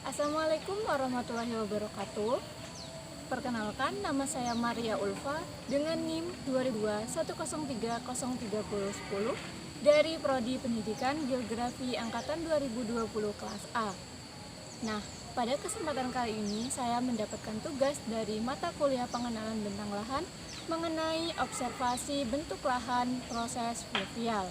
Assalamualaikum warahmatullahi wabarakatuh. Perkenalkan, nama saya Maria Ulfa dengan NIM 22103031010 dari Prodi Pendidikan Geografi Angkatan 2020 kelas A. Nah, pada kesempatan kali ini saya mendapatkan tugas dari mata kuliah pengenalan bentang lahan mengenai observasi bentuk lahan proses fluvial.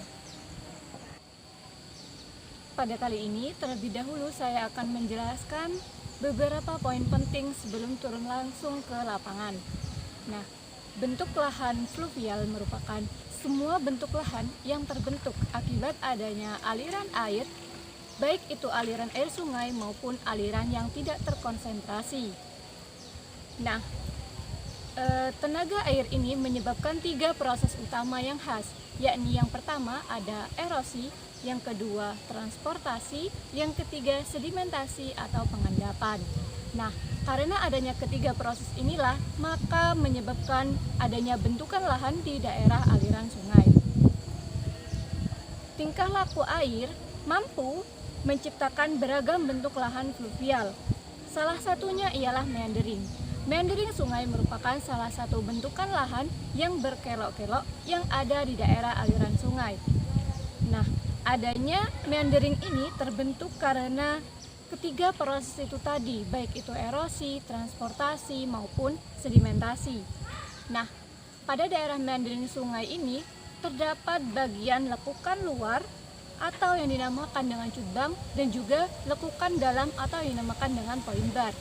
Pada kali ini, terlebih dahulu saya akan menjelaskan beberapa poin penting sebelum turun langsung ke lapangan. Nah, bentuk lahan fluvial merupakan semua bentuk lahan yang terbentuk akibat adanya aliran air, baik itu aliran air sungai maupun aliran yang tidak terkonsentrasi. Nah, tenaga air ini menyebabkan 3 proses utama yang khas, yakni yang pertama ada erosi, yang kedua transportasi, yang ketiga sedimentasi atau pengendapan. Nah, karena adanya ketiga proses inilah, maka menyebabkan adanya bentukan lahan di daerah aliran sungai. Tingkah laku air mampu menciptakan beragam bentuk lahan fluvial. Salah satunya ialah meandering. Meandering sungai merupakan salah satu bentukan lahan yang berkelok-kelok yang ada di daerah aliran sungai. Nah, adanya meandering ini terbentuk karena ketiga proses itu tadi, baik itu erosi, transportasi, maupun sedimentasi. Nah, pada daerah meandering sungai ini terdapat bagian lekukan luar atau yang dinamakan dengan cutbang dan juga lekukan dalam atau yang dinamakan dengan poin bar.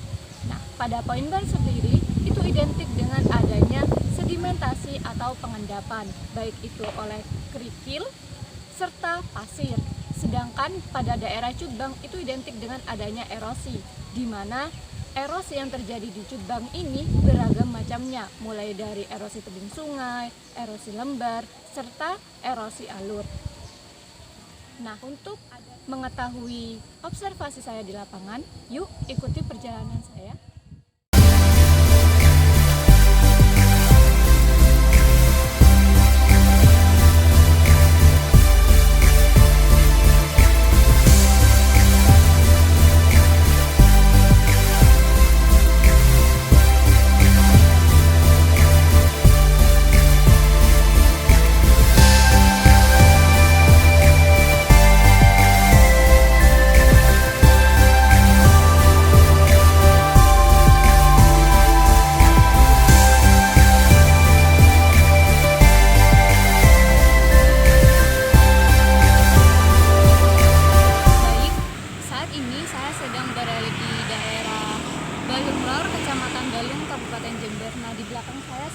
Nah, pada poin bar sendiri itu identik dengan adanya sedimentasi atau pengendapan, baik itu oleh kerikil serta pasir. Sedangkan pada daerah cutbang itu identik dengan adanya erosi, di mana erosi yang terjadi di cutbang ini beragam macamnya, mulai dari erosi tebing sungai, erosi lembar, serta erosi alur. Nah, untuk mengetahui observasi saya di lapangan, yuk ikuti perjalanan saya.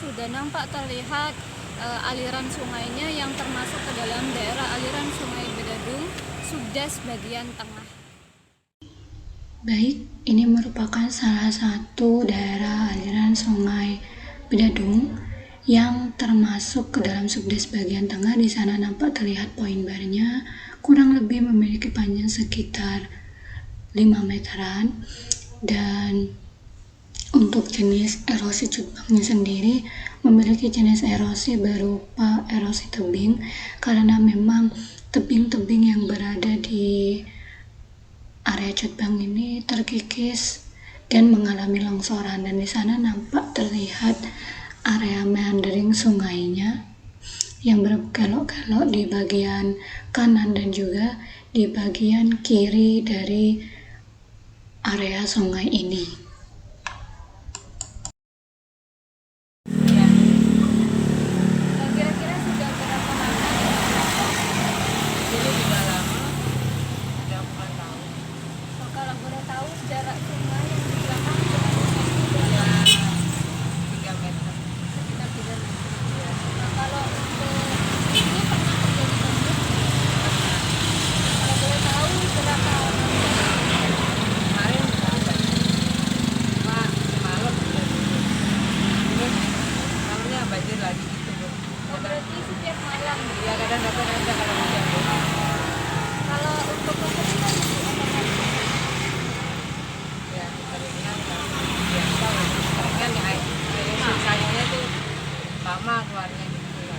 Sudah nampak terlihat aliran sungainya yang termasuk ke dalam daerah aliran Sungai Bedadung, Subdas bagian tengah. Baik, ini merupakan salah satu daerah aliran Sungai Bedadung yang termasuk ke dalam Subdas bagian tengah. Di sana nampak terlihat poin barnya, kurang lebih memiliki panjang sekitar 5 meteran, dan untuk jenis erosi cutbangnya sendiri memiliki jenis erosi berupa erosi tebing, karena memang tebing-tebing yang berada di area cutbang ini terkikis dan mengalami longsoran, dan di sana nampak terlihat area meandering sungainya yang berkelok-kelok di bagian kanan dan juga di bagian kiri dari area sungai ini. Berarti setiap malam Ya kadang-kadang ada kalau hujan. kalau untuk kekeringan Ya kekeringan biasa. Kekeringan ya air sisanya tuh lama keluarnya gitu.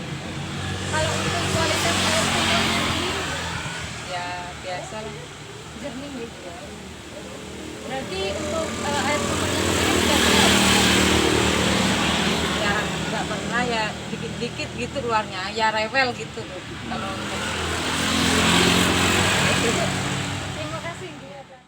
kalau untuk kualitas air minumnya Ya biasa lah. jernih gitu. Berarti untuk air sumbernya sendiri tidak pernah. Ya nggak pernah, ya dikit-dikit gitu luarnya, ya rewel gitu tuh kalau Terima kasih Bu atas.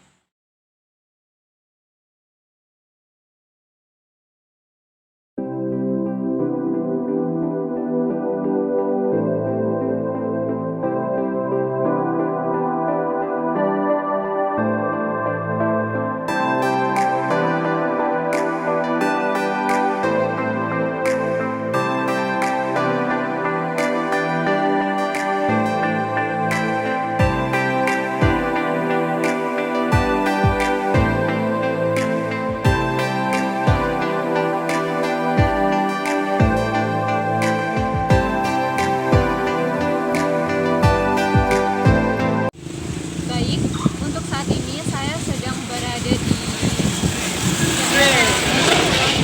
Baik, untuk saat ini saya sedang berada di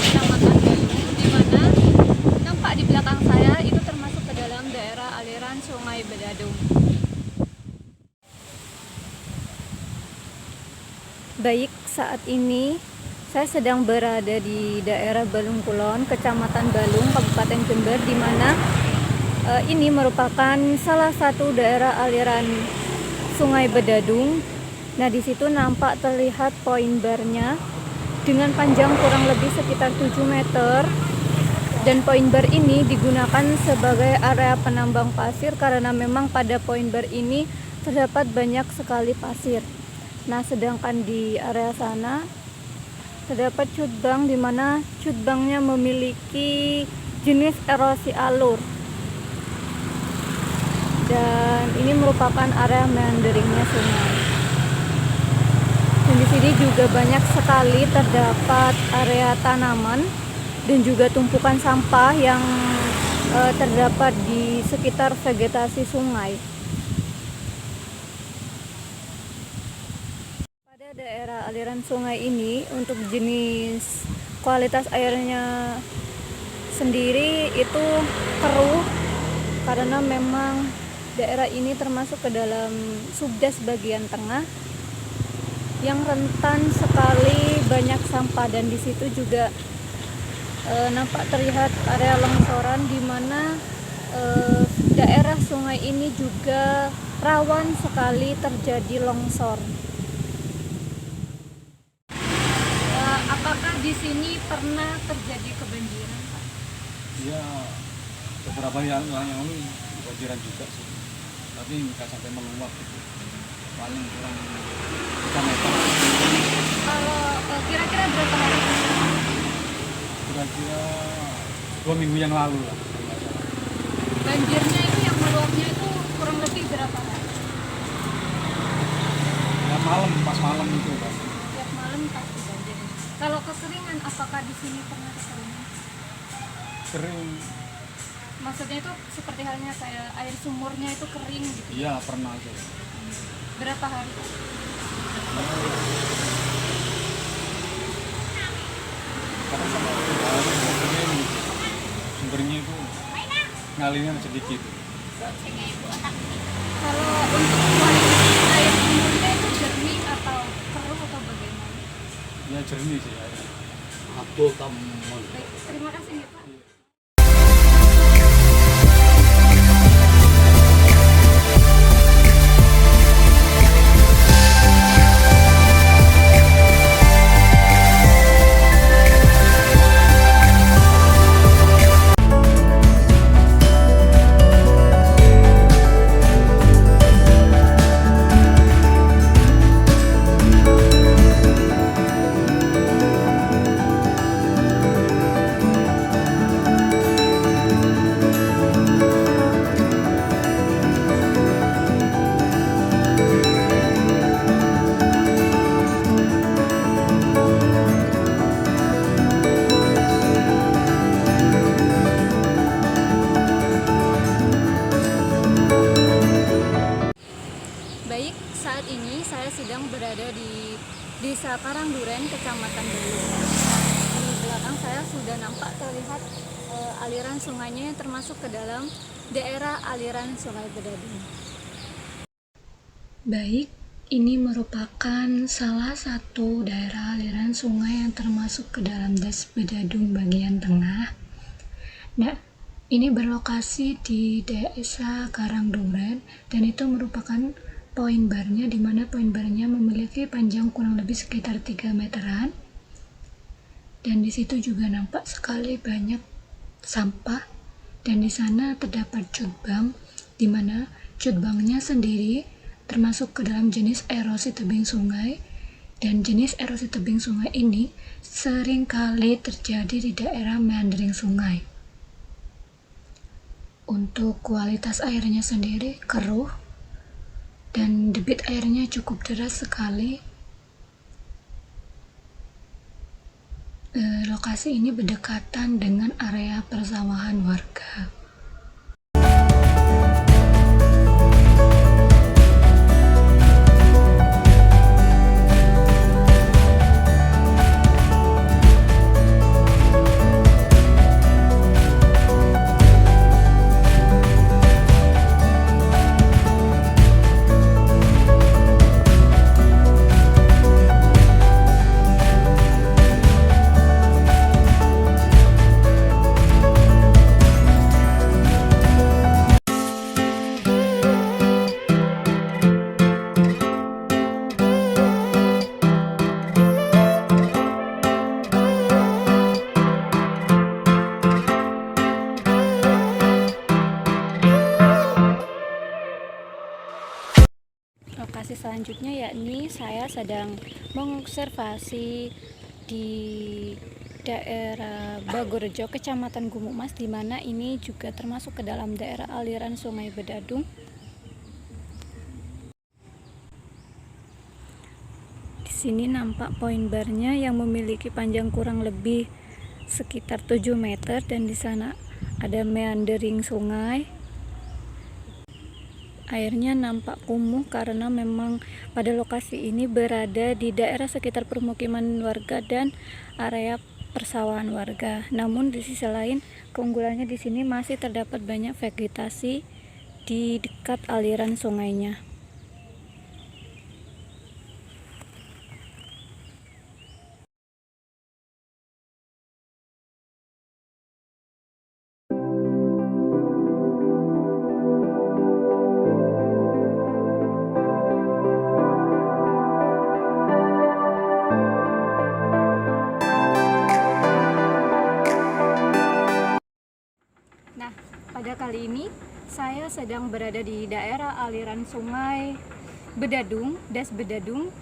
Kecamatan Bandung, di mana nampak di belakang saya itu termasuk ke dalam daerah aliran Sungai Bedadung. Baik, saat ini saya sedang berada di daerah Balung Kulon, Kecamatan Balung, Kabupaten Jember, di mana ini merupakan salah satu daerah aliran Sungai Bedadung. Nah, di situ nampak terlihat poin barnya dengan panjang kurang lebih sekitar 7 meter. Dan poin bar ini digunakan sebagai area penambang pasir karena memang pada poin bar ini terdapat banyak sekali pasir. Nah, sedangkan di area sana terdapat cutbang, di mana cutbangnya memiliki jenis erosi alur. Dan ini merupakan area meanderingnya sungai. Dan di sini juga banyak sekali terdapat area tanaman dan juga tumpukan sampah yang terdapat di sekitar vegetasi sungai. Pada daerah aliran sungai ini, untuk jenis kualitas airnya sendiri itu keruh karena memang daerah ini termasuk ke dalam subdes bagian tengah yang rentan sekali banyak sampah, dan di situ juga nampak terlihat area longsoran di mana daerah sungai ini juga rawan sekali terjadi longsor. Apakah di sini pernah terjadi kebanjiran, Pak? Iya, beberapa yang lalu kebanjiran juga sih, tapi nggak sampai meluap gitu, paling kurang 3 meter. Kalau kira-kira berapa hari? Kira-kira 2 minggu yang lalu lah. Banjirnya itu yang meluapnya itu kurang lebih berapa hari? Ya pas malam itu kan. Tiap malam pasti banjir. Kalau keseringan, apakah di sini pernah keseringan? Kering. Maksudnya itu seperti halnya kayak air sumurnya itu kering gitu. Iya pernah aja. Berapa hari? Karena sama sumbernya itu ngalirnya sedikit. Kalau untuk kualitas air sumurnya itu jernih atau keruh atau bagaimana? Ya jernih sih airnya. Baik, terima kasih ya, Pak. Baik, saat ini saya sedang berada di Desa Karangduren, Kecamatan Balung. Di belakang saya sudah nampak terlihat aliran sungainya yang termasuk ke dalam daerah aliran Sungai Bedadung. Baik, ini merupakan salah satu daerah aliran sungai yang termasuk ke dalam Das Bedadung bagian tengah. Nah, ini berlokasi di Desa Karangduren dan itu merupakan poin barnya, di mana poin barnya memiliki panjang kurang lebih sekitar 3 meteran. Dan di situ juga nampak sekali banyak sampah, dan di sana terdapat cutbang, di mana cutbangnya sendiri termasuk ke dalam jenis erosi tebing sungai, dan jenis erosi tebing sungai ini sering kali terjadi di daerah meandering sungai. Untuk kualitas airnya sendiri keruh dan debit airnya cukup deras sekali. Lokasi ini berdekatan dengan area persawahan warga. Lokasi selanjutnya yakni saya sedang mengobservasi di daerah Bagorejo, Kecamatan Gumumas, di mana ini juga termasuk ke dalam daerah aliran Sungai Bedadung. Di sini nampak poin barnya yang memiliki panjang kurang lebih sekitar 7 meter, dan di sana ada meandering sungai. Airnya nampak kumuh karena memang pada lokasi ini berada di daerah sekitar permukiman warga dan area persawahan warga. Namun di sisi lain, keunggulannya di sini masih terdapat banyak vegetasi di dekat aliran sungainya. Pada kali ini saya sedang berada di daerah aliran Sungai Bedadung, Das Bedadung,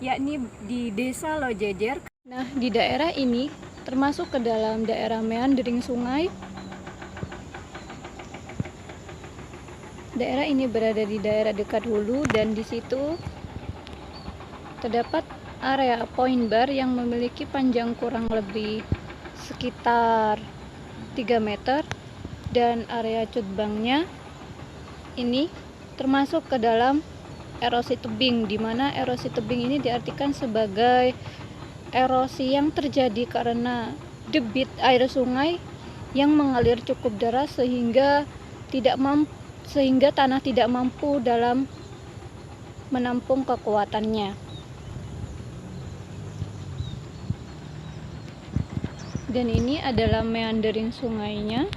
yakni di Desa Lojejer. Nah, di daerah ini termasuk ke dalam daerah meandering sungai. Daerah ini berada di daerah dekat hulu, dan di situ terdapat area point bar yang memiliki panjang kurang lebih sekitar 3 meter. Dan area cutbangnya ini termasuk ke dalam erosi tebing, di mana erosi tebing ini diartikan sebagai erosi yang terjadi karena debit air sungai yang mengalir cukup deras sehingga tanah tidak mampu dalam menampung kekuatannya. Dan ini adalah meandering sungainya.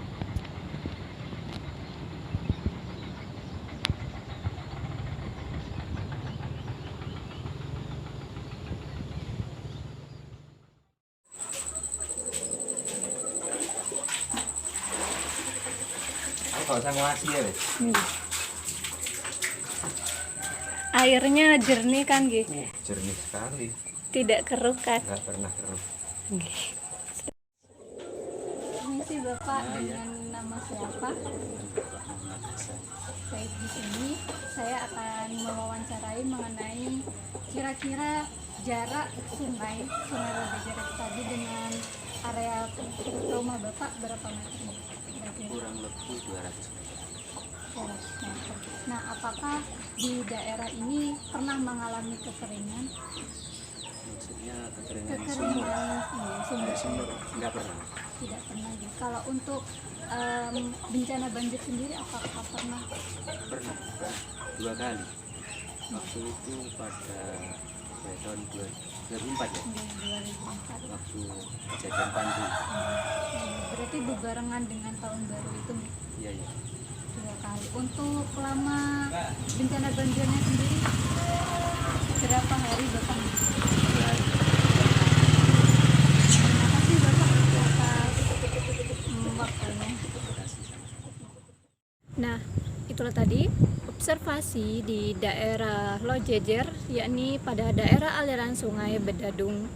Airnya jernih kan, Gi? Jernih sekali, Tidak keruh kan? nggak pernah keruh. Ini sih Bapak dengan nama siapa? Baik, di sini saya akan mewawancarai mengenai kira-kira jarak sungai Lojejer tadi dengan area rumah Bapak berapa meter? Kurang lebih 200 meter. Meter. Nah, apakah di daerah ini pernah mengalami kekeringan? Maksudnya kekeringan sumber? Sumber Nggak pernah. tidak pernah. Kalau untuk bencana banjir sendiri apakah pernah? Pernah 2 kali. Waktu itu pada tahun 2004 ya, 2004. waktu kejadian banjir. Berarti berbarengan dengan tahun baru itu Iya iya. 2 kali. Untuk lama bencana banjirnya sendiri berapa hari Bapak? Ya, Terima kasih Bapak atas waktunya. terima kasih sama. Nah, itulah tadi observasi di daerah Lojejer, yakni pada daerah aliran sungai Bedadung